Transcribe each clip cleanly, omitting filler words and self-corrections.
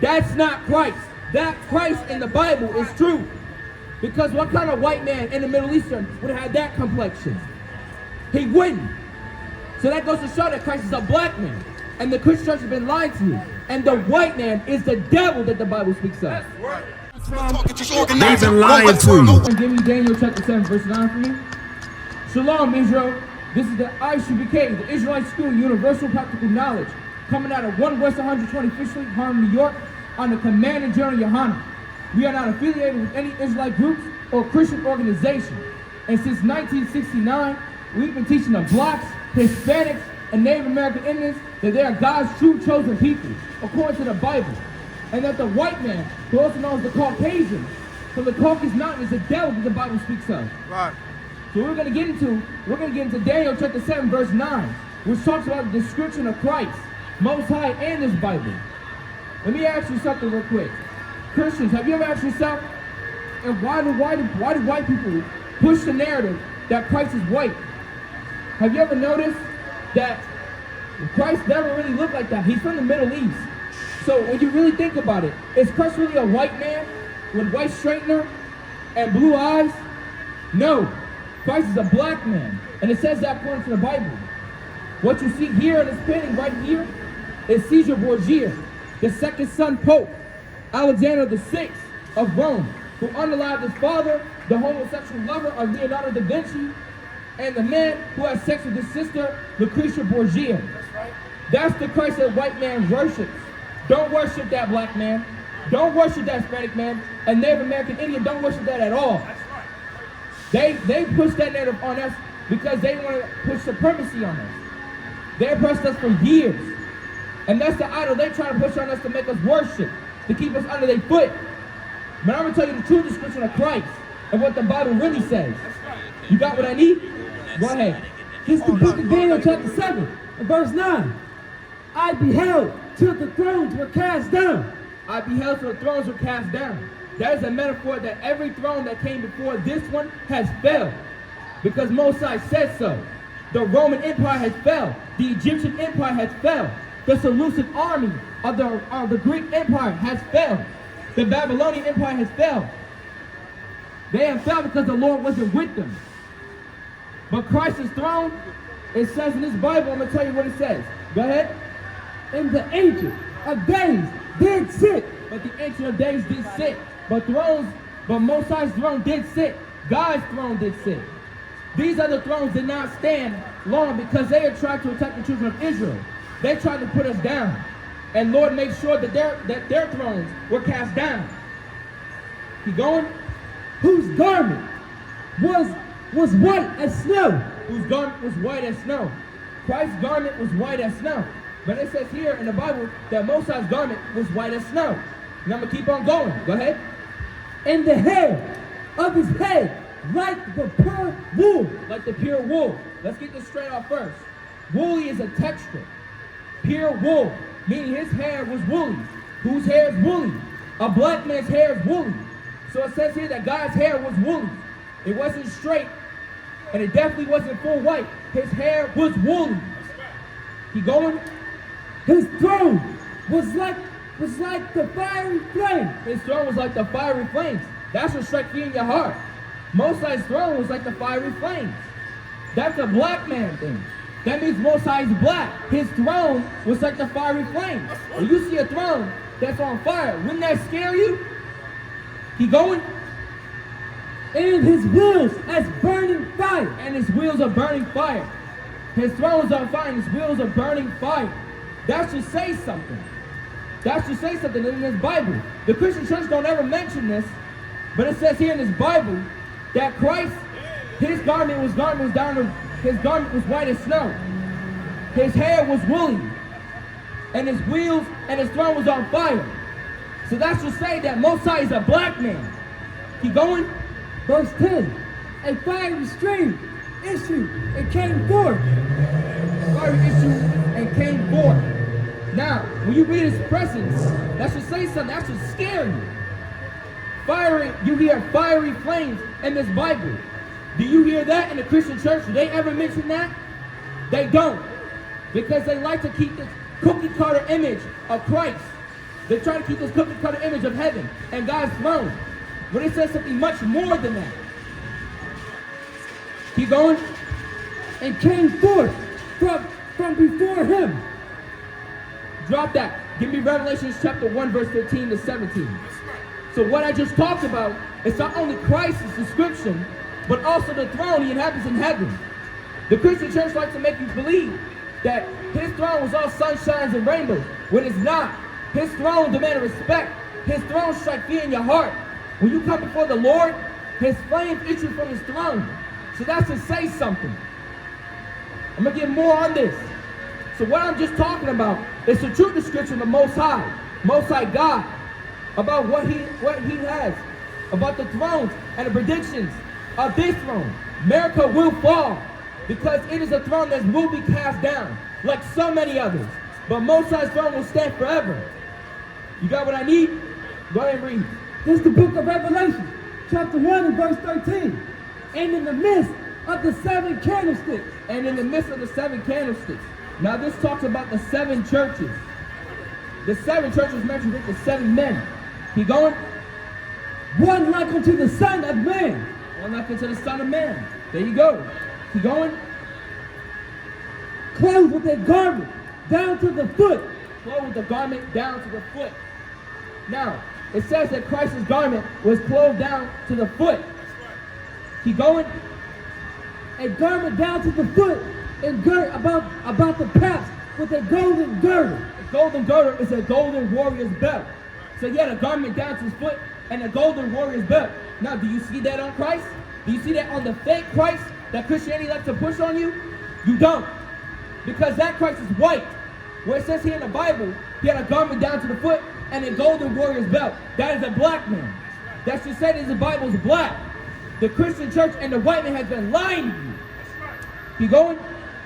That's not Christ. That Christ in the Bible is true. Because what kind of white man in the Middle Eastern would have had that complexion? He wouldn't. So that goes to show that Christ is a black man. And the Christian church has been lying to you. And the white man is the devil that the Bible speaks of. They've been lying to you. Give me Daniel chapter 7, verse 9 for me. Shalom, Israel. This is the ISUPK, the Israelite School Universal Practical Knowledge, coming out of 1 West 125th Street, Harlem, New York, on the command of GEN.YAHANNA. We are not affiliated with any Israelite groups or Christian organization. And since 1969, we've been teaching the blacks, Hispanics, and Native American Indians that they are God's true chosen people, according to the Bible. And that the white man, who also known as the Caucasian, from the Caucasus Mountain, is the devil that the Bible speaks of. Right. So we're going to get into Daniel chapter 7, verse 9, which talks about the description of Christ, Most High, and this Bible. Let me ask you something real quick. Christians, have you ever asked yourself, and why do white people push the narrative that Christ is white? Have you ever noticed that Christ never really looked like that? He's from the Middle East. So when you really think about it, is Christ really a white man with white straightener and blue eyes? No. Christ is a black man. And it says that according to the Bible. What you see here in this painting right here is Caesar Borgia, the second son Pope, Alexander VI of Rome, who unalived his father, the homosexual lover of Leonardo da Vinci, and the man who had sex with his sister, Lucretia Borgia. That's the Christ that white man worships. Don't worship that black man. Don't worship that Hispanic man. And Native American Indian, don't worship that at all. They push that narrative on us because they want to push supremacy on us. They oppressed us for years. And that's the idol they try to push on us to make us worship, to keep us under their foot. But I'm going to tell you the true description of Christ and what the Bible really says. You got what I need? Go ahead. This is the book of Daniel chapter 7, verse 9. I beheld till the thrones were cast down. I beheld till the thrones were cast down. That is a metaphor that every throne that came before this one has fell. Because Mosai said so. The Roman Empire has fell. The Egyptian Empire has fell. The Seleucid army of the Greek Empire has fell. The Babylonian Empire has fell. They have fell because the Lord wasn't with them. But Christ's throne, it says in this Bible, I'm going to tell you what it says. Go ahead. And the Ancient of Days did sit. But the Ancient of Days did sit. But Most High's throne did sit. God's throne did sit. These other thrones did not stand long because they had tried to attack the children of Israel. They tried to put us down. And Lord made sure that their thrones were cast down. Keep going. Whose garment was white as snow. Whose garment was white as snow. Christ's garment was white as snow. But it says here in the Bible that Most High's garment was white as snow. And I'm going to keep on going. Go ahead. And the hair of his head like the pure wool. Like the pure wool. Let's get this straight off first. Woolly is a texture. Pure wool, meaning his hair was woolly. Whose hair is woolly? A black man's hair is woolly. So it says here that God's hair was woolly. It wasn't straight, and it definitely wasn't full white. His hair was woolly. Keep going. His throne was like the fiery flame. His throne was like the fiery flames. That's what struck you in your heart. Most High's throne was like the fiery flames. That's a black man thing. That means Most High is black. His throne was like the fiery flames. When you see a throne that's on fire, wouldn't that scare you? Keep going. And his wheels as burning fire. And his wheels are burning fire. His throne is on fire and his wheels are burning fire. That should say something. That should say something in this Bible. The Christian church don't ever mention this, but it says here in this Bible that Christ, his garment was white as snow. His hair was woolly. And his wheels and his throne was on fire. So that should say that Most High is a black man. Keep going. Verse 10. A fiery stream issued and came forth. Fiery issued and came forth. Now, when you read his presence, that should say something. That should scare you. You hear fiery flames in this Bible. Do you hear that in the Christian church? Do they ever mention that? They don't. Because they like to keep this cookie cutter image of Christ. They try to keep this cookie cutter image of heaven and God's throne. But it says something much more than that. Keep going. And came forth from before him. Drop that. Give me Revelation chapter 1, verse 15 to 17. So what I just talked about is not only Christ's description, but also the throne he inhabits in heaven. The Christian church likes to make you believe that his throne was all sunshines and rainbows, when it's not. His throne demanded respect. His throne strike fear in your heart. When you come before the Lord, his flames issue from his throne. So that's to say something. I'm going to get more on this. So what I'm just talking about is the true description of the Most High God, about what he has, about the thrones and the predictions of this throne. America will fall because it is a throne that will be cast down, like so many others. But Most High's throne will stand forever. You got what I need? Go ahead and read. This is the book of Revelation, chapter 1 and verse 13. And in the midst of the 7 candlesticks. And in the midst of the 7 candlesticks. Now this talks about the 7 churches. The 7 churches mentioned with the 7 men. Keep going. One like unto the Son of Man. One like unto the Son of Man. There you go. Keep going. Clothed with a garment down to the foot. Clothed with the garment down to the foot. Now, it says that Christ's garment was clothed down to the foot. Keep going. A garment down to the foot and girt about the paps with a golden girdle. A golden girdle is a golden warrior's belt. So he had a garment down to his foot and a golden warrior's belt. Now, do you see that on Christ? Do you see that on the fake Christ that Christianity likes to push on you? You don't. Because that Christ is white. Where it says here in the Bible, he had a garment down to the foot and a golden warrior's belt. That is a black man. That should say that the Bible is black. The Christian church and the white man has been lying to you. Keep going.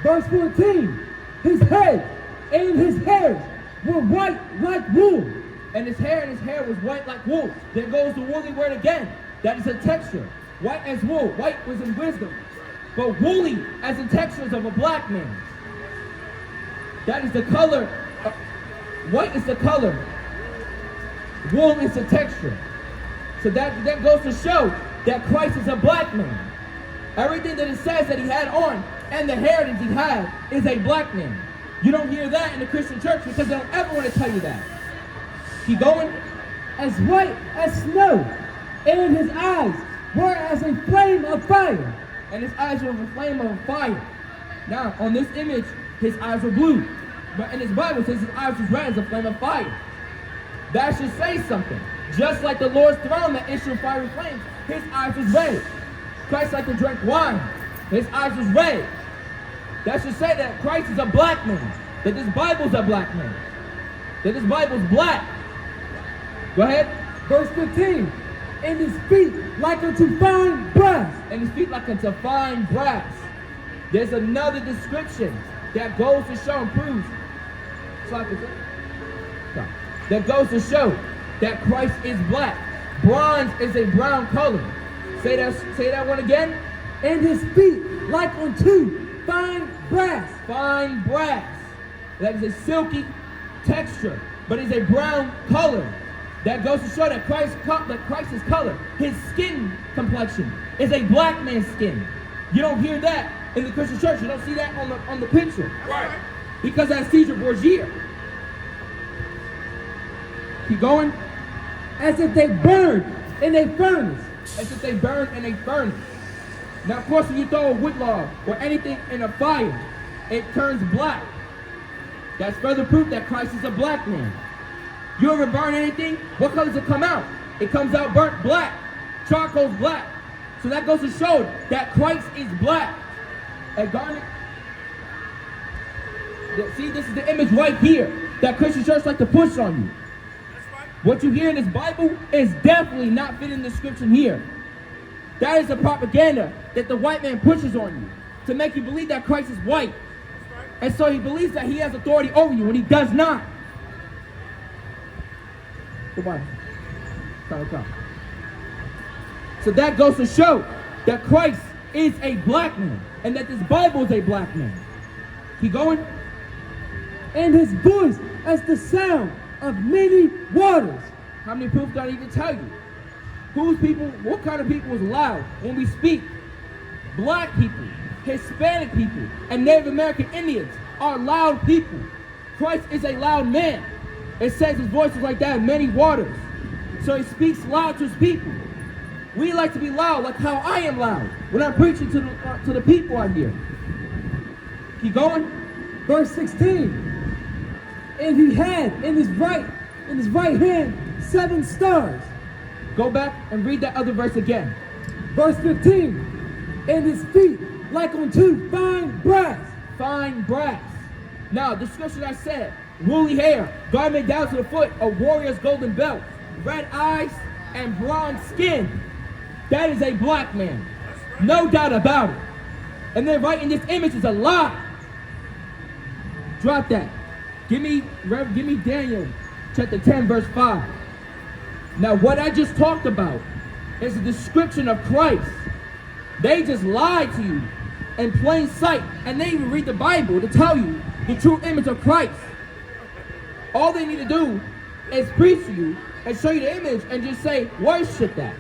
Verse 14. His head and his hairs were white like wool. And his hair was white like wool. There goes the woolly word again. That is a texture. White as wool. White was in wisdom. But woolly as the textures of a black man. That is the color. White is the color. Wool is the texture. So that goes to show that Christ is a black man. Everything that it says that he had on and the heritage he had is a black man. You don't hear that in the Christian church because they don't ever want to tell you that. Keep going. As white as snow, and his eyes were as a flame of fire. And his eyes were a flame of fire. Now, on this image, his eyes were blue. But in his Bible, it says his eyes was red as a flame of fire. That should say something. Just like the Lord's throne that issued fiery flames, his eyes was red. Christ liked to drink wine. His eyes was red. That should say that Christ is a black man. That this Bible's a black man. That this Bible's black. Go ahead. Verse 15. And his feet like unto fine brass. And his feet like unto fine brass. There's another description that goes to show and proves. That goes to show that Christ is black. Bronze is a brown color. Say that one again. And his feet like unto fine brass. Fine brass. That is a silky texture, but it's a brown color. That goes to show that Christ's color, his skin complexion, is a black man's skin. You don't hear that in the Christian church. You don't see that on the picture. Right. Because that's Caesar Borgia. Keep going. As if they burned in a furnace. As if they burned in a furnace. Now, of course, when you throw a wood log or anything in a fire, it turns black. That's further proof that Christ is a black man. You ever burn anything? What color does it come out? It comes out burnt black. Charcoal's black. So that goes to show that Christ is black. A garment. See, this is the image right here that Christian church like to push on you. What you hear in this Bible is definitely not fitting the description here. That is the propaganda that the white man pushes on you to make you believe that Christ is white. And so he believes that he has authority over you when he does not. Goodbye. Come. So that goes to show that Christ is a black man and that this Bible is a black man. Keep going. And his voice as the sound of many waters. How many proof do I need to tell you? Whose people, what kind of people is loud when we speak? Black people, Hispanic people, and Native American Indians are loud people. Christ is a loud man. It says his voice is like that in many waters. So he speaks loud to his people. We like to be loud like how I am loud when I'm preaching to the people out here. Keep going. Verse 16. And he had in his right hand 7 stars. Go back and read that other verse again. Verse 15. And his feet like unto fine brass. Fine brass. Now, the scripture I said, woolly hair, garment down to the foot, a warrior's golden belt, red eyes, and bronze skin. That is a black man. No doubt about it. And then right in this image is a lie. Drop that. Give me Daniel chapter 10, verse 5. Now, what I just talked about is a description of Christ. They just lied to you in plain sight, and they even read the Bible to tell you the true image of Christ. All they need to do is preach to you and show you the image and just say, worship that.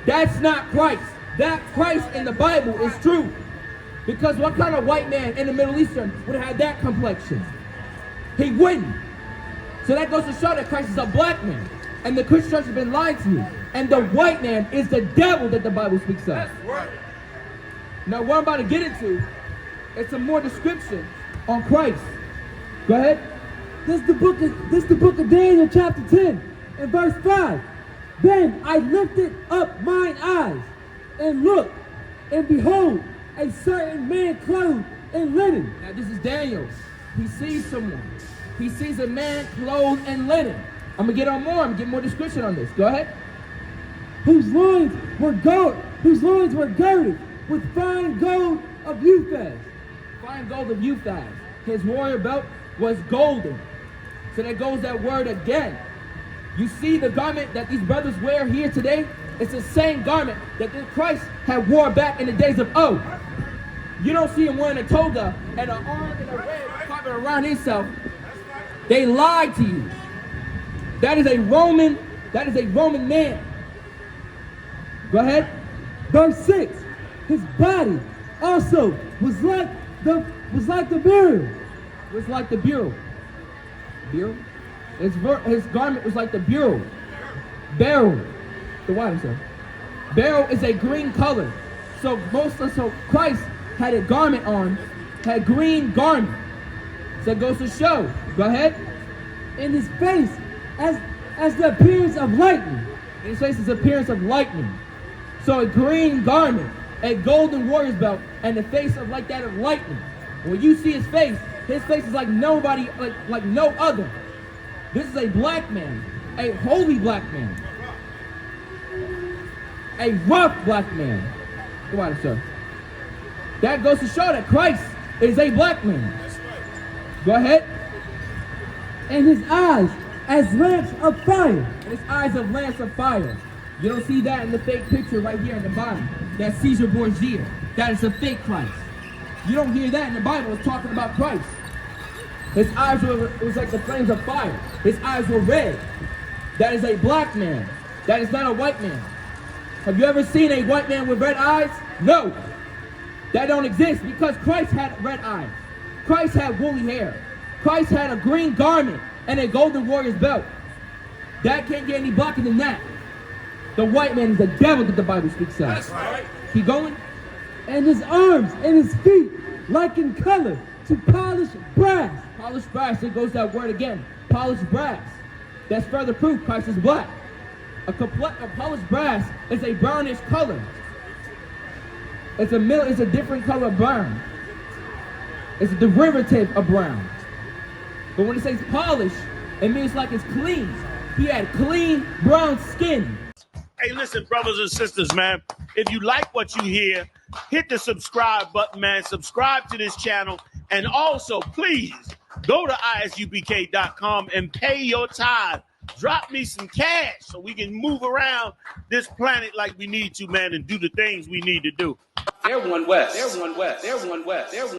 That's not Christ. That Christ in the Bible is true. Because what kind of white man in the Middle Eastern would have that complexion? He wouldn't. So that goes to show that Christ is a black man. And the Christian church has been lying to you. And the white man is the devil that the Bible speaks of. That's right. Now what I'm about to get into is some more description on Christ. Go ahead. This is the book of Daniel chapter 10 and verse 5. Then I lifted up mine eyes and looked, and behold, a certain man clothed in linen. Now this is Daniel. He sees someone. He sees a man clothed in linen. I'm gonna get on more. I'm gonna get more description on this. Go ahead. Whose loins were girded with fine gold of Uphaz. Fine gold of Uphaz. His warrior belt was golden. So there goes that word again. You see the garment that these brothers wear here today? It's the same garment that Christ had wore back in the days of old. You don't see him wearing a toga and an arm and a red carpet around himself. They lied to you. That is a Roman man. Go ahead. Verse 6. His body also was like the beryl. Was like the beryl. Beryl? His garment was like the beryl. Beryl. The water, sir. Beryl is a green color. So Christ had a garment on, had green garment. So it goes to show. Go ahead. In his face as the appearance of lightning. In his face is the appearance of lightning. So a green garment, a golden warrior's belt, and the face of like that of lightning. When you see his face is like nobody, like no other. This is a black man, a holy black man, a rough black man. Go on, sir. That goes to show that Christ is a black man. Go ahead. And his eyes as lamps of fire. And his eyes of lamps of fire. You don't see that in the fake picture right here in the bottom. That's Caesar Borgia. That is a fake Christ. You don't hear that in the Bible. It's talking about Christ. His eyes was like the flames of fire. His eyes were red. That is a black man. That is not a white man. Have you ever seen a white man with red eyes? No. That don't exist because Christ had red eyes. Christ had woolly hair. Christ had a green garment and a golden warrior's belt. That can't get any blacker than that. The white man is the devil that the Bible speaks of. That's right. Keep going. And his arms and his feet like in color to polished brass. Polished brass, it goes that word again. Polished brass. That's further proof Christ is black. A polished brass is a brownish color. It's a different color of brown. It's a derivative of brown. But when it says polished, it means like it's clean. He had clean brown skin. Hey, listen, brothers and sisters, man. If you like what you hear, hit the subscribe button, man. Subscribe to this channel. And also, please, go to ISUPK.com and pay your tithe. Drop me some cash so we can move around this planet like we need to, man, and do the things we need to do. They're one west. They're one west. They're one west. They're one